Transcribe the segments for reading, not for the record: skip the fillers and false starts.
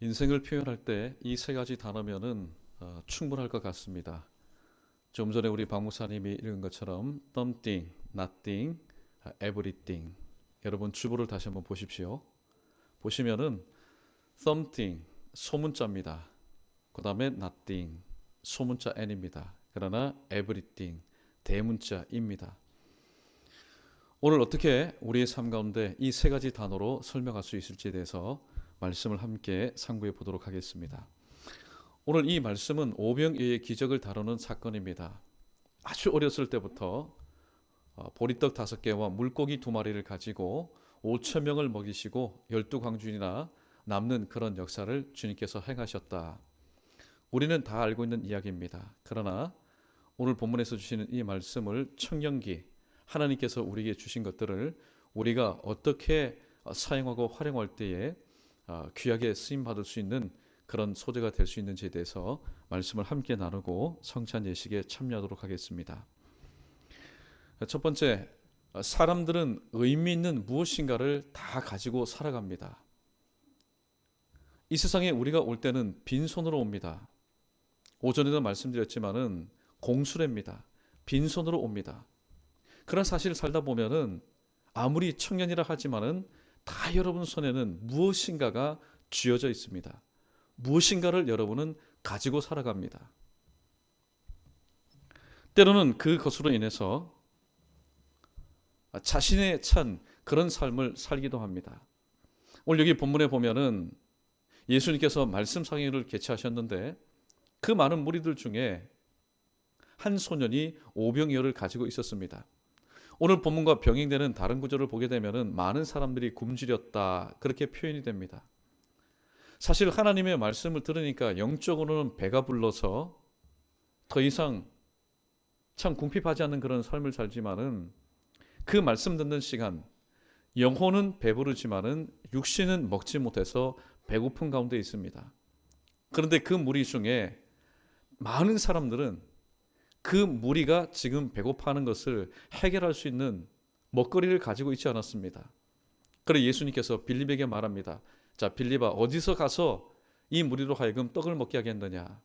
인생을 표현할 때 이 세 가지 단어면은 충분할 것 같습니다. 좀 전에 우리 박 목사님이 읽은 것처럼 something, nothing, everything. 여러분 주보를 다시 한번 보십시오. 보시면은 something 소문자입니다. 그 다음에 nothing 소문자 n입니다. 그러나 everything 대문자입니다. 오늘 어떻게 우리의 삶 가운데 이 세 가지 단어로 설명할 수 있을지에 대해서 말씀을 함께 상고해 보도록 하겠습니다. 오늘 이 말씀은 오병이어의 기적을 다루는 사건입니다. 아주 어렸을 때부터 보리떡 5개와 물고기 2마리를 가지고 5천 명을 먹이시고 12광주이나 남는 그런 역사를 주님께서 행하셨다. 우리는 다 알고 있는 이야기입니다. 그러나 오늘 본문에서 주시는 이 말씀을 청년기 하나님께서 우리에게 주신 것들을 우리가 어떻게 사용하고 활용할 때에 귀하게 쓰임받을 수 있는 그런 소재가 될 수 있는지에 대해서 말씀을 함께 나누고 성찬 예식에 참여하도록 하겠습니다. 첫 번째, 사람들은 의미 있는 무엇인가를 다 가지고 살아갑니다. 이 세상에 우리가 올 때는 빈손으로 옵니다. 오전에도 말씀드렸지만은 공수레입니다. 빈손으로 옵니다. 그런 사실을 살다 보면은 아무리 청년이라 하지만은 다 여러분 손에는 무엇인가가 쥐어져 있습니다. 무엇인가를 여러분은 가지고 살아갑니다. 때로는 그것으로 인해서 자신의 찬 그런 삶을 살기도 합니다. 오늘 여기 본문에 보면은 예수님께서 말씀 상회를 개최하셨는데 그 많은 무리들 중에 한 소년이 오병이어를 가지고 있었습니다. 오늘 본문과 병행되는 다른 구절을 보게 되면은 많은 사람들이 굶주렸다 그렇게 표현이 됩니다. 사실 하나님의 말씀을 들으니까 영적으로는 배가 불러서 더 이상 참 궁핍하지 않는 그런 삶을 살지만은 그 말씀 듣는 시간 영혼은 배부르지만은 육신은 먹지 못해서 배고픈 가운데 있습니다. 그런데 그 무리 중에 많은 사람들은 그 무리가 지금 배고파하는 것을 해결할 수 있는 먹거리를 가지고 있지 않았습니다. 그래서 예수님께서 빌립에게 말합니다. 자, 빌립아, 어디서 가서 이 무리로 하여금 떡을 먹게 하겠느냐.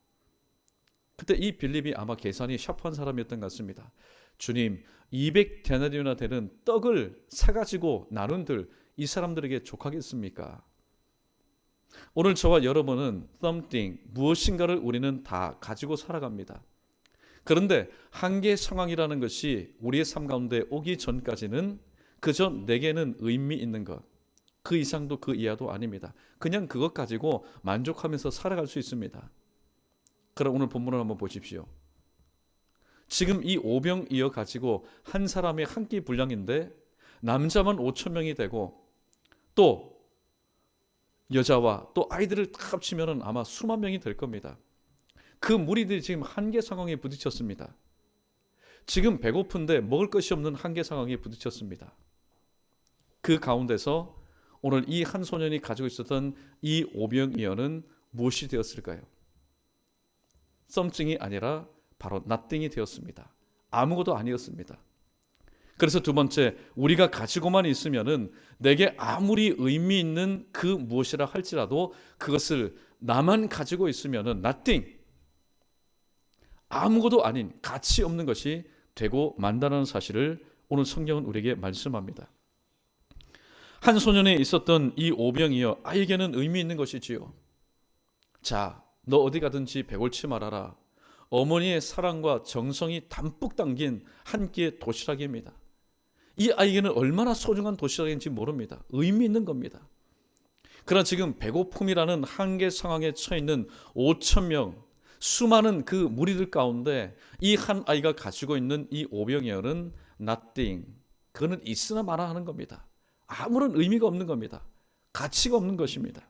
그때 이 빌립이 아마 계산이 샤프한 사람이었던 것 같습니다. 주님, 200데나리온이나 되는 떡을 사가지고 나눈들 이 사람들에게 족하겠습니까? 오늘 저와 여러분은 something, 무엇인가를 우리는 다 가지고 살아갑니다. 그런데 한계 상황이라는 것이 우리의 삶 가운데 오기 전까지는 그저 내게는 의미 있는 것, 그 이상도 그 이하도 아닙니다. 그냥 그것 가지고 만족하면서 살아갈 수 있습니다. 그럼 오늘 본문을 한번 보십시오. 지금 이 오병이어 가지고 한 사람의 한 끼 분량인데 남자만 5천 명이 되고 또 여자와 또 아이들을 다 합치면 아마 수만 명이 될 겁니다. 그 무리들이 지금 한계 상황에 부딪혔습니다. 지금 배고픈데 먹을 것이 없는 한계 상황에 부딪혔습니다. 그 가운데서 오늘 이 한 소년이 가지고 있었던 이 오병이어는 무엇이 되었을까요? something이 아니라 바로 nothing이 되었습니다. 아무것도 아니었습니다. 그래서 두 번째, 우리가 가지고만 있으면은 내게 아무리 의미 있는 그 무엇이라 할지라도 그것을 나만 가지고 있으면은 nothing, 아무것도 아닌 가치 없는 것이 되고 만다는 사실을 오늘 성경은 우리에게 말씀합니다. 한 소년에 있었던 이 오병이어 아이에게는 의미 있는 것이지요. 자, 너 어디 가든지 배골치 말아라. 어머니의 사랑과 정성이 담뿍 담긴 한 끼의 도시락입니다. 이 아이에게는 얼마나 소중한 도시락인지 모릅니다. 의미 있는 겁니다. 그러나 지금 배고픔이라는 한계 상황에 처해 있는 5천 명 수많은 그 무리들 가운데 이 한 아이가 가지고 있는 이 오병이어는 nothing, 그는 있으나 마나 하는 겁니다. 아무런 의미가 없는 겁니다. 가치가 없는 것입니다.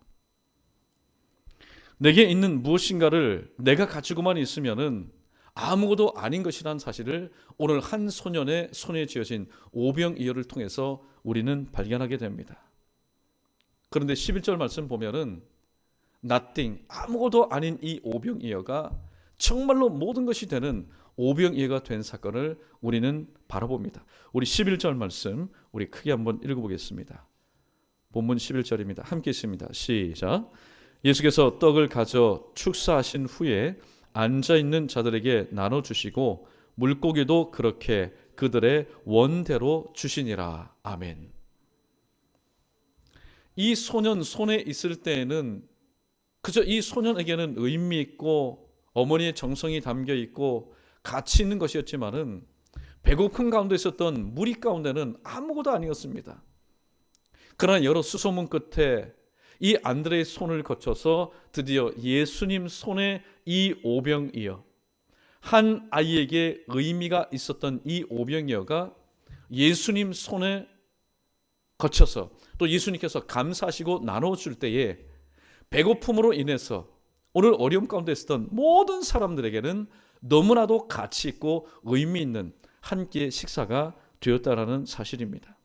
내게 있는 무엇인가를 내가 가지고만 있으면은 아무것도 아닌 것이라는 사실을 오늘 한 소년의 손에 쥐어진 오병이어를 통해서 우리는 발견하게 됩니다. 그런데 11절 말씀 보면은 nothing, 아무것도 아닌 이 오병이어가 정말로 모든 것이 되는 오병이어가 된 사건을 우리는 바라봅니다. 우리 11절 말씀 우리 크게 한번 읽어보겠습니다. 본문 11절입니다. 함께 읽습니다. 시작. 예수께서 떡을 가져 축사하신 후에 앉아있는 자들에게 나눠주시고 물고기도 그렇게 그들의 원대로 주시니라. 아멘. 이 소년 손에 있을 때에는 그저 이 소년에게는 의미 있고 어머니의 정성이 담겨 있고 가치 있는 것이었지만은 배고픈 가운데 있었던 무리 가운데는 아무것도 아니었습니다. 그러나 여러 수소문 끝에 이 안드레의 손을 거쳐서 드디어 예수님 손에 이 오병이어, 한 아이에게 의미가 있었던 이 오병이어가 예수님 손에 거쳐서 또 예수님께서 감사하시고 나눠줄 때에 배고픔으로 인해서 오늘 어려움 가운데 있었던 모든 사람들에게는 너무나도 가치 있고 의미 있는 한 끼의 식사가 되었다라는 사실입니다.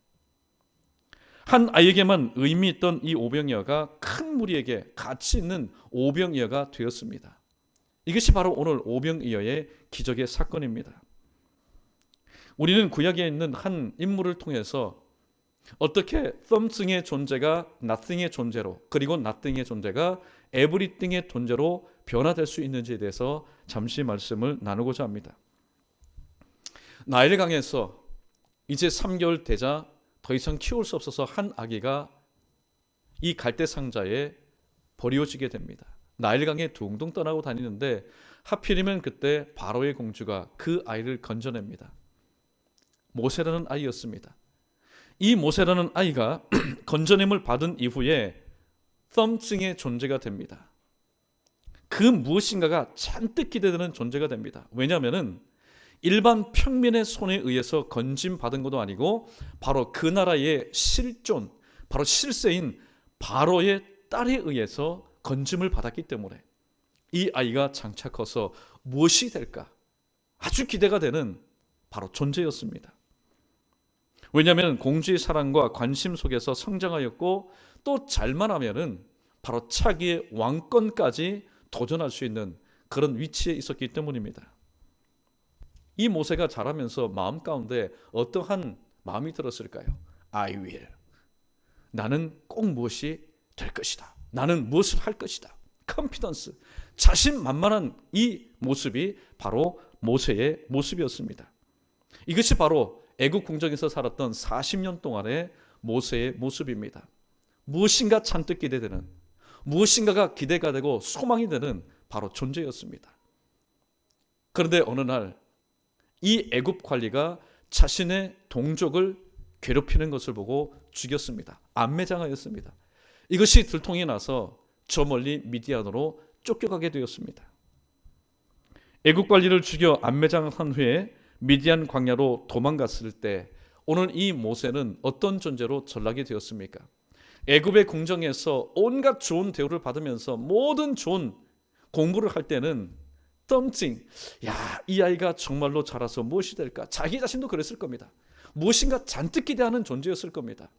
한 아이에게만 의미 있던 이 오병이어가 큰 무리에게 가치 있는 오병이어가 되었습니다. 이것이 바로 오늘 오병이어의 기적의 사건입니다. 우리는 구약에 있는 한 인물을 통해서 어떻게 something의 존재가 nothing의 존재로, 그리고 nothing의 존재가 everything의 존재로 변화될 수 있는지에 대해서 잠시 말씀을 나누고자 합니다. 나일강에서 이제 3개월 되자 더 이상 키울 수 없어서 한 아기가 이 갈대 상자에 버려지게 됩니다. 나일강에 둥둥 떠나고 다니는데 하필이면 그때 바로의 공주가 그 아이를 건져냅니다. 모세라는 아이였습니다. 이 모세라는 아이가 건져냄을 받은 이후에 something의 존재가 됩니다. 그 무엇인가가 잔뜩 기대되는 존재가 됩니다. 왜냐하면 일반 평민의 손에 의해서 건짐받은 것도 아니고 바로 그 나라의 실존, 바로 실세인 바로의 딸에 의해서 건짐을 받았기 때문에 이 아이가 장차 커서 무엇이 될까 아주 기대가 되는 바로 존재였습니다. 왜냐하면 공주의 사랑과 관심 속에서 성장하였고 또 잘만 하면은 바로 차기의 왕권까지 도전할 수 있는 그런 위치에 있었기 때문입니다. 이 모세가 자라면서 마음 가운데 어떠한 마음이 들었을까요? I will. 나는 꼭 무엇이 될 것이다. 나는 무엇을 할 것이다. confidence. 자신만만한 이 모습이 바로 모세의 모습이었습니다. 이것이 바로 애굽 궁정에서 살았던 40년 동안의 모세의 모습입니다. 무엇인가 잔뜩 기대되는, 무엇인가가 기대가 되고 소망이 되는 바로 존재였습니다. 그런데 어느 날 이 애굽 관리가 자신의 동족을 괴롭히는 것을 보고 죽였습니다. 암매장하였습니다. 이것이 들통이 나서 저 멀리 미디안으로 쫓겨가게 되었습니다. 애굽 관리를 죽여 암매장한 후에 미디안 광야로 도망갔을 때 오늘 이 모세는 어떤 존재로 전락이 되었습니까? 애굽의 궁정에서 온갖 좋은 대우를 받으면서 모든 좋은 공부를 할 때는 something, 이 아이가 정말로 자라서 무엇이 될까? 자기 자신도 그랬을 겁니다. 무엇인가 잔뜩 기대하는 존재였을 겁니다.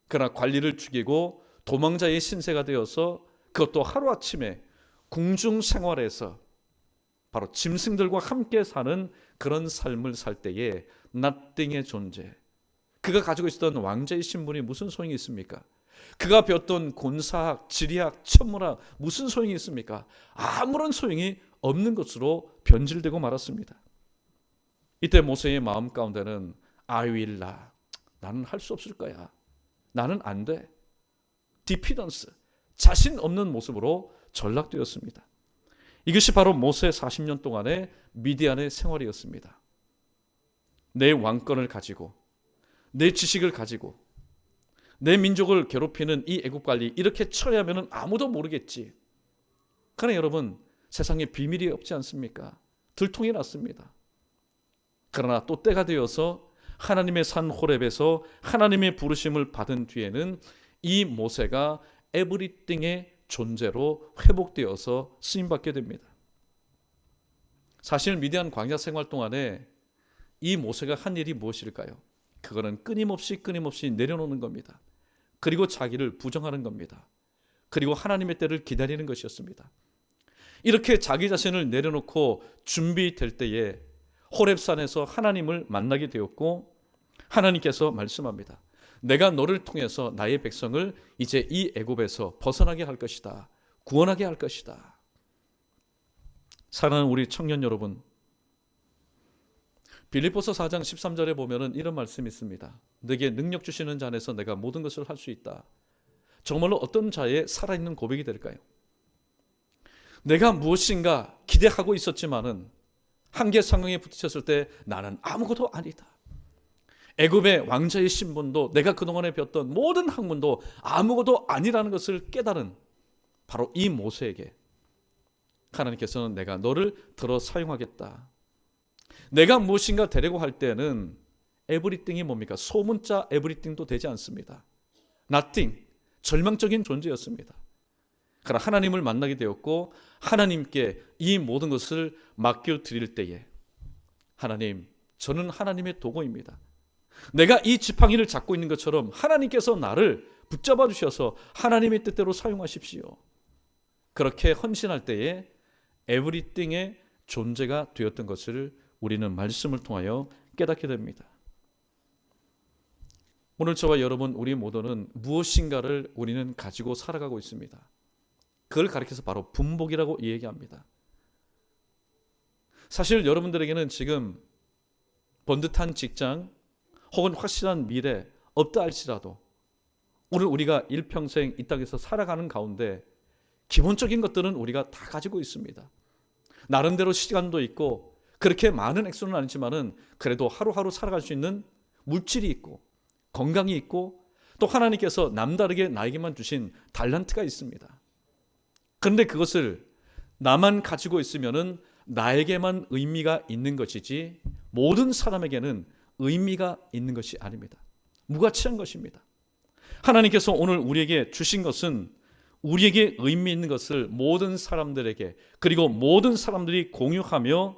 그러나 관리를 죽이고 도망자의 신세가 되어서 그것도 하루아침에 궁중 생활에서 바로 짐승들과 함께 사는 그런 삶을 살 때에 nothing의 존재, 그가 가지고 있었던 왕자의 신분이 무슨 소용이 있습니까? 그가 배웠던 군사학, 지리학, 천문학 무슨 소용이 있습니까? 아무런 소용이 없는 것으로 변질되고 말았습니다. 이때 모세의 마음 가운데는 I will not. 나는 할 수 없을 거야. 나는 안 돼. diffidence. 자신 없는 모습으로 전락되었습니다. 이것이 바로 모세 40년 동안의 미디안의 생활이었습니다. 내 왕권을 가지고, 내 지식을 가지고, 내 민족을 괴롭히는 이 애굽 관리 이렇게 처리하면 아무도 모르겠지. 그러나 여러분, 세상에 비밀이 없지 않습니까? 들통이 났습니다. 그러나 또 때가 되어서 하나님의 산 호렙에서 하나님의 부르심을 받은 뒤에는 이 모세가 에브리띵의 존재로 회복되어서 쓰임받게 됩니다. 사실 미디안 광야 생활 동안에 이 모세가 한 일이 무엇일까요? 그거는 끊임없이 내려놓는 겁니다. 그리고 자기를 부정하는 겁니다. 그리고 하나님의 때를 기다리는 것이었습니다. 이렇게 자기 자신을 내려놓고 준비될 때에 호렙산에서 하나님을 만나게 되었고 하나님께서 말씀합니다. 내가 너를 통해서 나의 백성을 이제 이 애굽에서 벗어나게 할 것이다. 구원하게 할 것이다. 사랑하는 우리 청년 여러분, 빌립보서 4장 13절에 보면은 이런 말씀이 있습니다. 내게 능력 주시는 자 안에서 내가 모든 것을 할 수 있다. 정말로 어떤 자의 살아있는 고백이 될까요? 내가 무엇인가 기대하고 있었지만은 한계 상황에 부딪혔을 때 나는 아무것도 아니다. 애굽의 왕자의 신분도 내가 그동안에 배웠던 모든 학문도 아무것도 아니라는 것을 깨달은 바로 이 모세에게 하나님께서는 내가 너를 들어 사용하겠다. 내가 무엇인가 되려고 할 때는 에브리띵이 뭡니까? 소문자 에브리띵도 되지 않습니다. nothing, 절망적인 존재였습니다. 그러나 하나님을 만나게 되었고 하나님께 이 모든 것을 맡겨드릴 때에 하나님, 저는 하나님의 도구입니다. 내가 이 지팡이를 잡고 있는 것처럼 하나님께서 나를 붙잡아 주셔서 하나님의 뜻대로 사용하십시오. 그렇게 헌신할 때에 에브리띵의 존재가 되었던 것을 우리는 말씀을 통하여 깨닫게 됩니다. 오늘 저와 여러분, 우리 모두는 무엇인가를 우리는 가지고 살아가고 있습니다. 그걸 가리켜서 바로 분복이라고 얘기합니다. 사실 여러분들에게는 지금 번듯한 직장 혹은 확실한 미래 없다 할지라도 오늘 우리가 일평생 이 땅에서 살아가는 가운데 기본적인 것들은 우리가 다 가지고 있습니다. 나름대로 시간도 있고 그렇게 많은 액수는 아니지만은 그래도 하루하루 살아갈 수 있는 물질이 있고 건강이 있고 또 하나님께서 남다르게 나에게만 주신 달란트가 있습니다. 그런데 그것을 나만 가지고 있으면은 나에게만 의미가 있는 것이지 모든 사람에게는 의미가 있는 것이 아닙니다. 무가치한 것입니다. 하나님께서 오늘 우리에게 주신 것은 우리에게 의미 있는 것을 모든 사람들에게 그리고 모든 사람들이 공유하며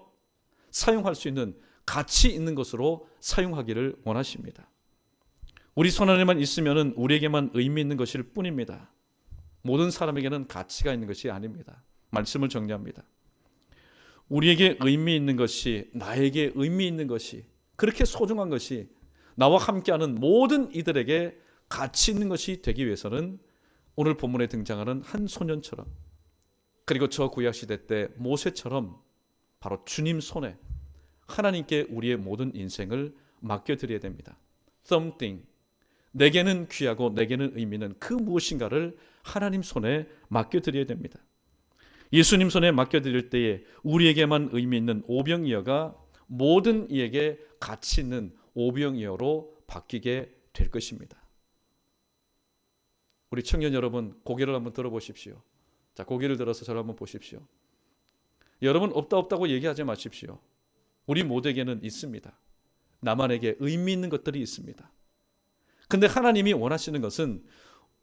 사용할 수 있는 가치 있는 것으로 사용하기를 원하십니다. 우리 손 안에만 있으면 우리에게만 의미 있는 것일 뿐입니다. 모든 사람에게는 가치가 있는 것이 아닙니다. 말씀을 정리합니다. 우리에게 의미 있는 것이, 나에게 의미 있는 것이, 그렇게 소중한 것이 나와 함께하는 모든 이들에게 가치 있는 것이 되기 위해서는 오늘 본문에 등장하는 한 소년처럼, 그리고 저 구약시대 때 모세처럼 바로 주님 손에 하나님께 우리의 모든 인생을 맡겨드려야 됩니다. Something, 내게는 귀하고 내게는 의미 있는 그 무엇인가를 하나님 손에 맡겨드려야 됩니다. 예수님 손에 맡겨드릴 때에 우리에게만 의미 있는 오병이어가 모든 이에게 가치 있는 오병이어로 바뀌게 될 것입니다. 우리 청년 여러분, 고개를 한번 들어보십시오. 자, 고개를 들어서 저를 한번 보십시오. 여러분, 없다고 얘기하지 마십시오. 우리 모두에게는 있습니다. 나만에게 의미 있는 것들이 있습니다. 근데 하나님이 원하시는 것은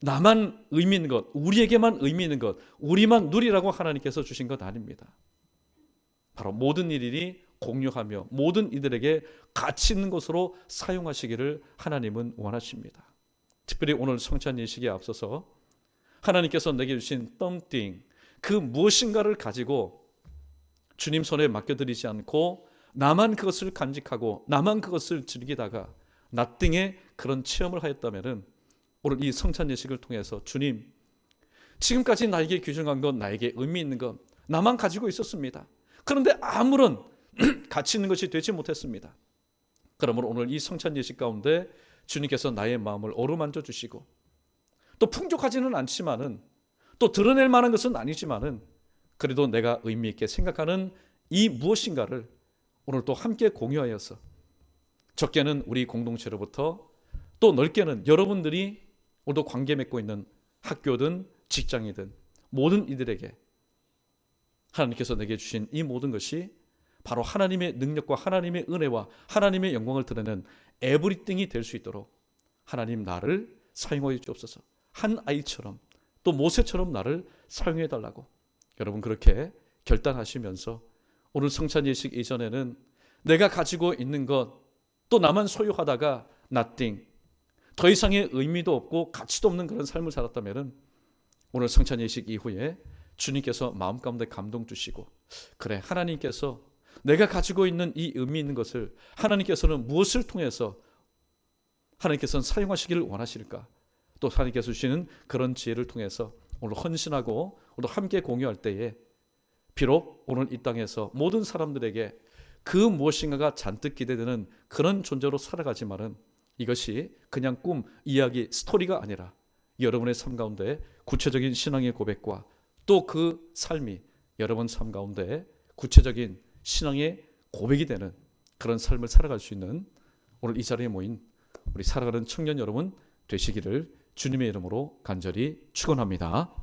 나만 의미 있는 것, 우리에게만 의미 있는 것, 우리만 누리라고 하나님께서 주신 것 아닙니다. 바로 모든 일이 공유하며 모든 이들에게 가치 있는 것으로 사용하시기를 하나님은 원하십니다. 특별히 오늘 성찬 예식에 앞서서 하나님께서 내게 주신 something, 그 무엇인가를 가지고 주님 손에 맡겨드리지 않고 나만 그것을 간직하고 나만 그것을 즐기다가 nothing의 그런 체험을 하였다면 오늘 이 성찬 예식을 통해서 주님, 지금까지 나에게 귀중한 것, 나에게 의미 있는 것 나만 가지고 있었습니다. 그런데 아무런 가치 있는 것이 되지 못했습니다. 그러므로 오늘 이 성찬 예식 가운데 주님께서 나의 마음을 어루만져 주시고 또 풍족하지는 않지만은 또 드러낼 만한 것은 아니지만은 그래도 내가 의미 있게 생각하는 이 무엇인가를 오늘 또 함께 공유하여서 적게는 우리 공동체로부터 또 넓게는 여러분들이 오늘도 관계 맺고 있는 학교든 직장이든 모든 이들에게 하나님께서 내게 주신 이 모든 것이 바로 하나님의 능력과 하나님의 은혜와 하나님의 영광을 드러내는 에브리띵이 될 수 있도록 하나님 나를 사용하여 주옵소서. 한 아이처럼 또 모세처럼 나를 사용해 달라고 여러분 그렇게 결단하시면서 오늘 성찬 예식 이전에는 내가 가지고 있는 것 또 나만 소유하다가 nothing, 더 이상의 의미도 없고 가치도 없는 그런 삶을 살았다면 오늘 성찬 예식 이후에 주님께서 마음 가운데 감동 주시고 그래, 하나님께서 내가 가지고 있는 이 의미 있는 것을 하나님께서는 무엇을 통해서 하나님께서는 사용하시기를 원하실까? 또 하나님께서 주시는 그런 지혜를 통해서 오늘 헌신하고 오늘 함께 공유할 때에 비록 오늘 이 땅에서 모든 사람들에게 그 무엇인가가 잔뜩 기대되는 그런 존재로 살아가지만은 이것이 그냥 꿈, 이야기, 스토리가 아니라 여러분의 삶 가운데 구체적인 신앙의 고백과 또 그 삶이 여러분 삶 가운데 구체적인 신앙의 고백이 되는 그런 삶을 살아갈 수 있는 오늘 이 자리에 모인 우리 살아가는 청년 여러분 되시기를 주님의 이름으로 간절히 축원합니다.